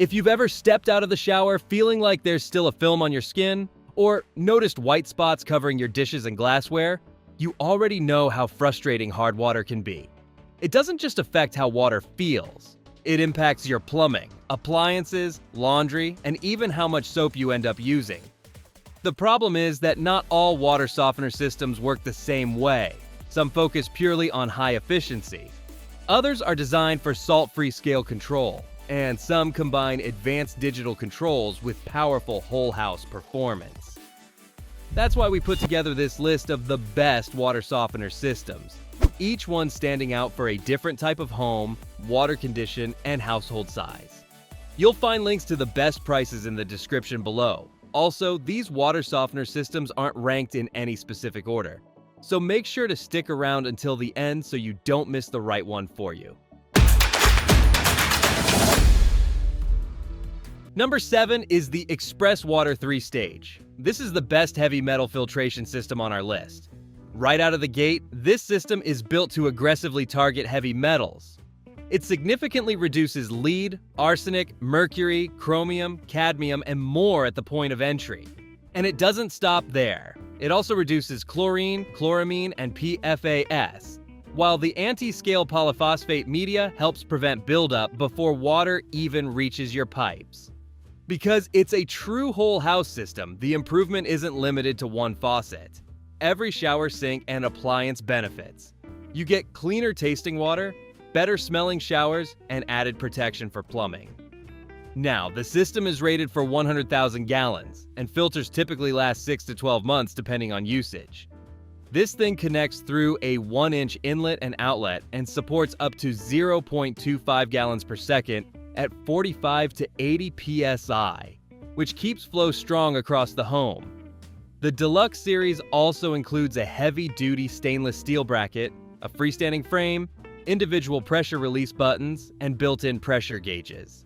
If you've ever stepped out of the shower feeling like there's still a film on your skin, or noticed white spots covering your dishes and glassware, you already know how frustrating hard water can be. It doesn't just affect how water feels. It impacts your plumbing, appliances, laundry, and even how much soap you end up using. The problem is that not all water softener systems work the same way. Some focus purely on high efficiency. Others are designed for salt-free scale control, and some combine advanced digital controls with powerful whole-house performance. That's why we put together this list of the best water softener systems, each one standing out for a different type of home, water condition, and household size. You'll find links to the best prices in the description below. Also, these water softener systems aren't ranked in any specific order, so make sure to stick around until the end so you don't miss the right one for you. Number 7 is the Express Water 3-Stage. This is the best heavy metal filtration system on our list. Right out of the gate, this system is built to aggressively target heavy metals. It significantly reduces lead, arsenic, mercury, chromium, cadmium, and more at the point of entry. And it doesn't stop there. It also reduces chlorine, chloramine, and PFAS, while the anti-scale polyphosphate media helps prevent buildup before water even reaches your pipes. Because it's a true whole house system, the improvement isn't limited to one faucet. Every shower sink and appliance benefits. You get cleaner tasting water, better smelling showers, and added protection for plumbing. Now, the system is rated for 100,000 gallons, and filters typically last 6 to 12 months depending on usage. This thing connects through a 1-inch inlet and outlet and supports up to 0.25 gallons per second at 45 to 80 psi, which keeps flow strong across the home. The Deluxe series also includes a heavy-duty stainless steel bracket, a freestanding frame, individual pressure release buttons, and built-in pressure gauges.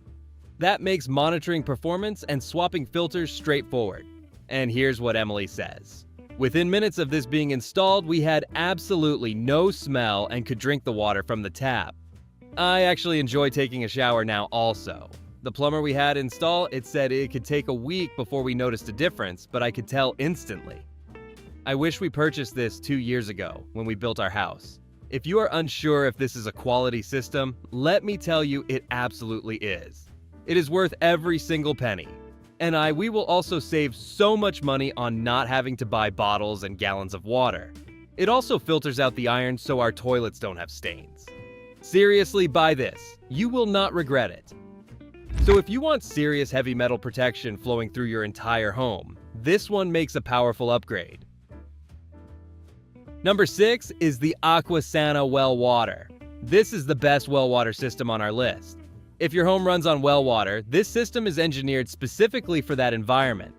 That makes monitoring performance and swapping filters straightforward. And here's what Emily says. Within minutes of this being installed, we had absolutely no smell and could drink the water from the tap. I actually enjoy taking a shower now also. The plumber we had install, it said it could take a week before we noticed a difference, but I could tell instantly. I wish we purchased this 2 years ago when we built our house. If you are unsure if this is a quality system, let me tell you it absolutely is. It is worth every single penny. And we will also save so much money on not having to buy bottles and gallons of water. It also filters out the iron so our toilets don't have stains. Seriously, buy this. You will not regret it. So if you want serious heavy metal protection flowing through your entire home, this one makes a powerful upgrade. Number 6 is the Aquasana Well Water. This is the best well water system on our list. If your home runs on well water, this system is engineered specifically for that environment.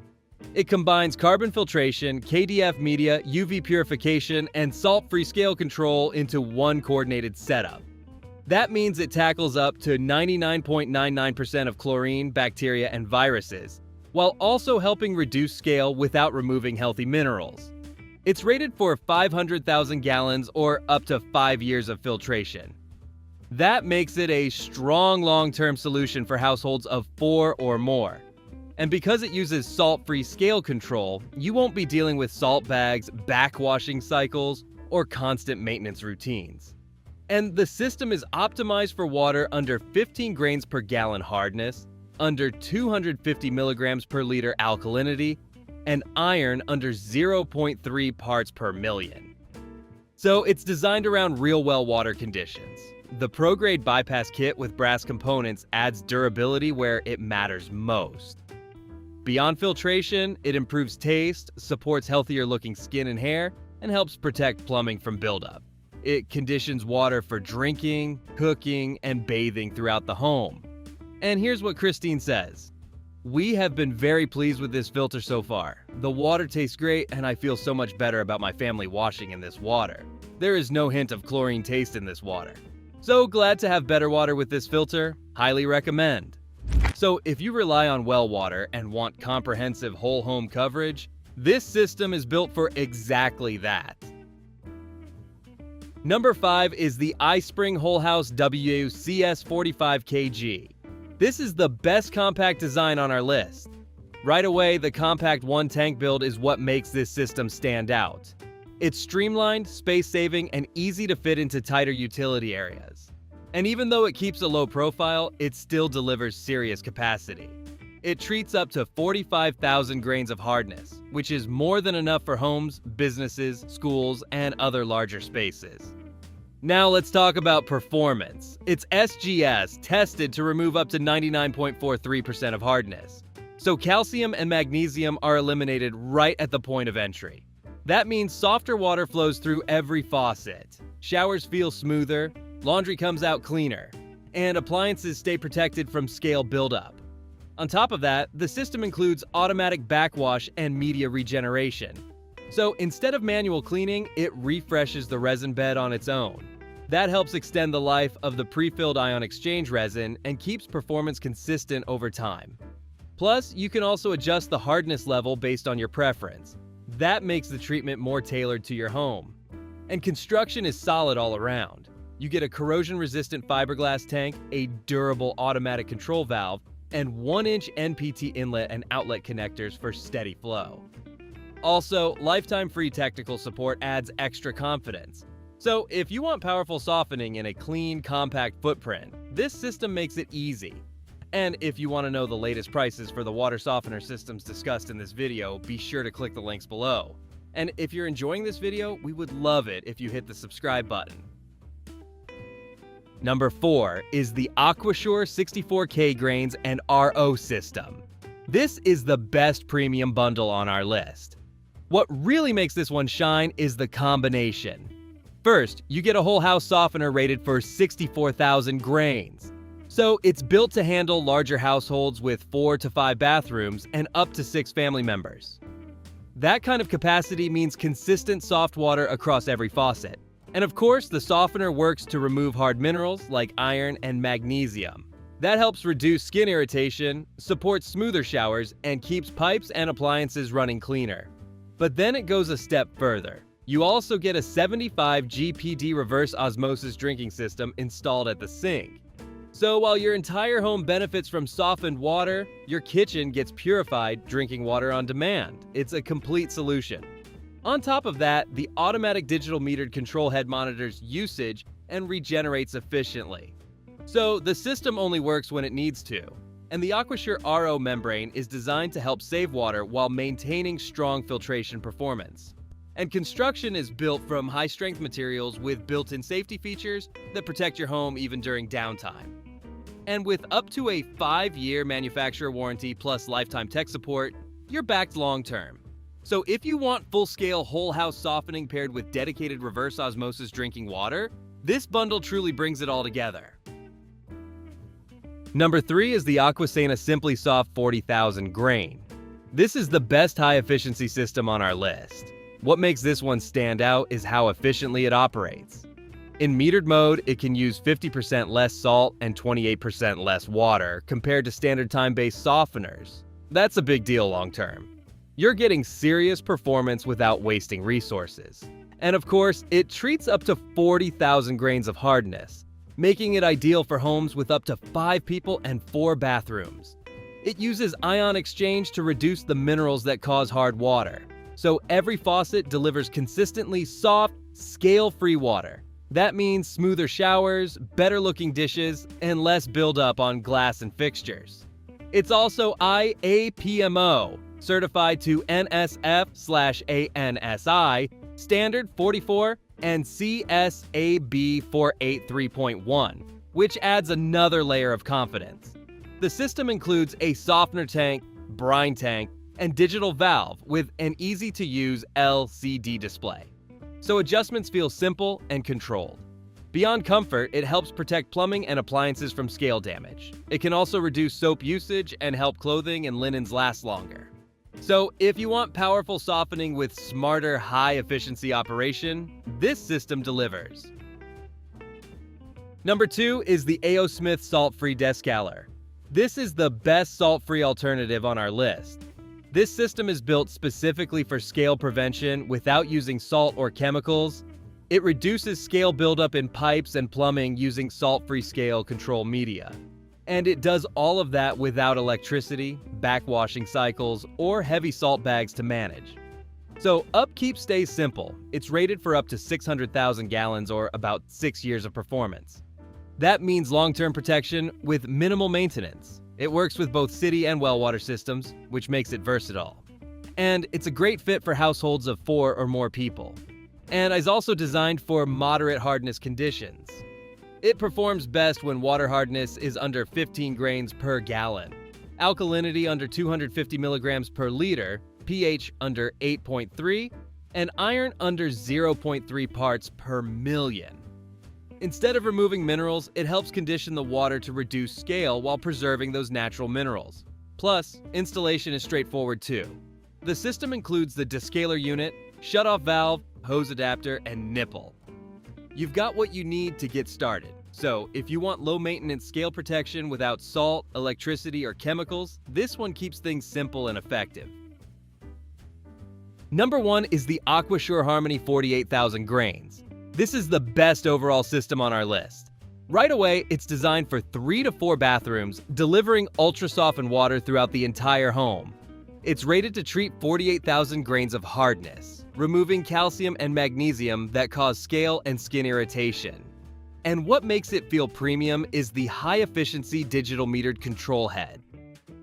It combines carbon filtration, KDF media, UV purification, and salt-free scale control into one coordinated setup. That means it tackles up to 99.99% of chlorine, bacteria, and viruses, while also helping reduce scale without removing healthy minerals. It's rated for 500,000 gallons or up to 5 years of filtration. That makes it a strong long-term solution for households of 4 or more. And because it uses salt-free scale control, you won't be dealing with salt bags, backwashing cycles, or constant maintenance routines. And the system is optimized for water under 15 grains per gallon hardness, under 250 milligrams per liter alkalinity, and iron under 0.3 parts per million. So it's designed around real well water conditions. The Pro-Grade bypass kit with brass components adds durability where it matters most. Beyond filtration, it improves taste, supports healthier looking skin and hair, and helps protect plumbing from buildup. It conditions water for drinking, cooking, and bathing throughout the home. And here's what Christine says. We have been very pleased with this filter so far. The water tastes great, and I feel so much better about my family washing in this water. There is no hint of chlorine taste in this water. So glad to have better water with this filter. Highly recommend. So if you rely on well water and want comprehensive whole home coverage, this system is built for exactly that. Number 5 is the iSpring Whole House WCS 45kg. This is the best compact design on our list. Right away, the compact one-tank build is what makes this system stand out. It's streamlined, space-saving, and easy to fit into tighter utility areas. And even though it keeps a low profile, it still delivers serious capacity. It treats up to 45,000 grains of hardness, which is more than enough for homes, businesses, schools, and other larger spaces. Now let's talk about performance. It's SGS, tested to remove up to 99.43% of hardness. So calcium and magnesium are eliminated right at the point of entry. That means softer water flows through every faucet, showers feel smoother, laundry comes out cleaner, and appliances stay protected from scale buildup. On top of that, the system includes automatic backwash and media regeneration. So instead of manual cleaning, it refreshes the resin bed on its own. That helps extend the life of the pre-filled ion exchange resin and keeps performance consistent over time. Plus, you can also adjust the hardness level based on your preference. That makes the treatment more tailored to your home. And construction is solid all around. You get a corrosion-resistant fiberglass tank, a durable automatic control valve, and 1-inch NPT inlet and outlet connectors for steady flow. Also, lifetime free technical support adds extra confidence. So if you want powerful softening in a clean, compact footprint, this system makes it easy. And if you want to know the latest prices for the water softener systems discussed in this video, be sure to click the links below. And if you're enjoying this video, we would love it if you hit the subscribe button. Number 4 is the AquaSure 64K grains and RO system. This is the best premium bundle on our list. What really makes this one shine is the combination. First, you get a whole house softener rated for 64,000 grains. So it's built to handle larger households with 4 to 5 bathrooms and up to 6 family members. That kind of capacity means consistent soft water across every faucet. And of course, the softener works to remove hard minerals like iron and magnesium. That helps reduce skin irritation, supports smoother showers, and keeps pipes and appliances running cleaner. But then it goes a step further. You also get a 75 GPD reverse osmosis drinking system installed at the sink. So while your entire home benefits from softened water, your kitchen gets purified drinking water on demand. It's a complete solution. On top of that, the automatic digital metered control head monitors usage and regenerates efficiently. So the system only works when it needs to. And the AquaSure RO membrane is designed to help save water while maintaining strong filtration performance. And construction is built from high-strength materials with built-in safety features that protect your home even during downtime. And with up to a 5-year manufacturer warranty plus lifetime tech support, you're backed long-term. So if you want full-scale whole-house softening paired with dedicated reverse osmosis drinking water, this bundle truly brings it all together. Number 3 is the Aquasana Simply Soft 40,000 grain. This is the best high-efficiency system on our list. What makes this one stand out is how efficiently it operates. In metered mode, it can use 50% less salt and 28% less water compared to standard time-based softeners. That's a big deal long-term. You're getting serious performance without wasting resources. And of course, it treats up to 40,000 grains of hardness, making it ideal for homes with up to 5 people and 4 bathrooms. It uses ion exchange to reduce the minerals that cause hard water. So every faucet delivers consistently soft, scale-free water. That means smoother showers, better-looking dishes, and less buildup on glass and fixtures. It's also IAPMO, certified to NSF/ANSI, Standard 44, and CSAB 483.1, which adds another layer of confidence. The system includes a softener tank, brine tank, and digital valve with an easy-to-use LCD display. So adjustments feel simple and controlled. Beyond comfort, it helps protect plumbing and appliances from scale damage. It can also reduce soap usage and help clothing and linens last longer. So if you want powerful softening with smarter, high-efficiency operation, this system delivers. Number 2 is the A.O. Smith Salt-Free Descaler. This is the best salt-free alternative on our list. This system is built specifically for scale prevention without using salt or chemicals. It reduces scale buildup in pipes and plumbing using salt-free scale control media. And it does all of that without electricity, backwashing cycles, or heavy salt bags to manage. So upkeep stays simple. It's rated for up to 600,000 gallons or about 6 years of performance. That means long-term protection with minimal maintenance. It works with both city and well water systems, which makes it versatile. And it's a great fit for households of 4 or more people. And is also designed for moderate hardness conditions. It performs best when water hardness is under 15 grains per gallon, alkalinity under 250 milligrams per liter, pH under 8.3, and iron under 0.3 parts per million. Instead of removing minerals, it helps condition the water to reduce scale while preserving those natural minerals. Plus, installation is straightforward too. The system includes the descaler unit, shutoff valve, hose adapter, and nipple. You've got what you need to get started. So, if you want low-maintenance scale protection without salt, electricity, or chemicals, this one keeps things simple and effective. Number 1 is the AquaSure Harmony 48,000 grains. This is the best overall system on our list. Right away, it's designed for 3 to 4 bathrooms, delivering ultra-softened water throughout the entire home. It's rated to treat 48,000 grains of hardness, removing calcium and magnesium that cause scale and skin irritation. And what makes it feel premium is the high-efficiency digital metered control head.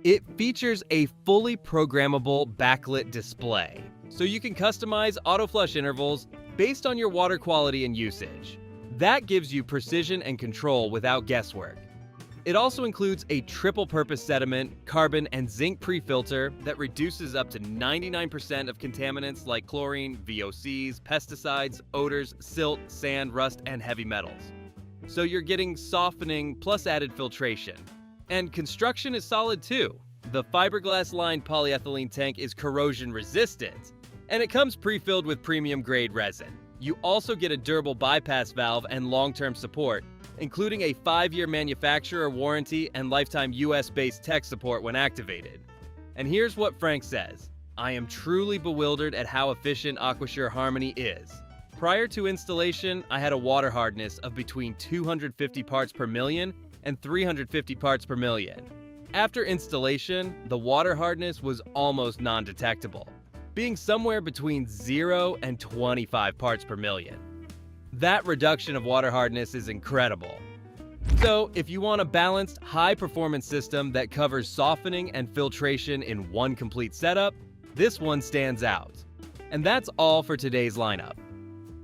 It features a fully programmable backlit display, so you can customize auto flush intervals based on your water quality and usage. That gives you precision and control without guesswork. It also includes a triple-purpose sediment, carbon, and zinc pre-filter that reduces up to 99% of contaminants like chlorine, VOCs, pesticides, odors, silt, sand, rust, and heavy metals. So you're getting softening plus added filtration. And construction is solid too. The fiberglass-lined polyethylene tank is corrosion resistant, and it comes pre-filled with premium-grade resin. You also get a durable bypass valve and long-term support, including a 5-year manufacturer warranty and lifetime US-based tech support when activated. And here's what Frank says: "I am truly bewildered at how efficient AquaSure Harmony is. Prior to installation, I had a water hardness of between 250 parts per million and 350 parts per million. After installation, the water hardness was almost non-detectable, being somewhere between 0 and 25 parts per million. That reduction of water hardness is incredible. So, if you want a balanced, high-performance system that covers softening and filtration in one complete setup, this one stands out." And that's all for today's lineup.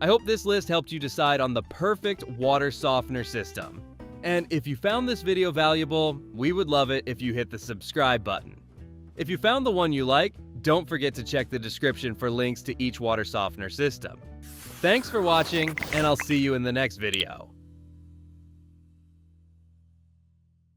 I hope this list helped you decide on the perfect water softener system. And if you found this video valuable, we would love it if you hit the subscribe button. If you found the one you like, don't forget to check the description for links to each water softener system. Thanks for watching, and I'll see you in the next video.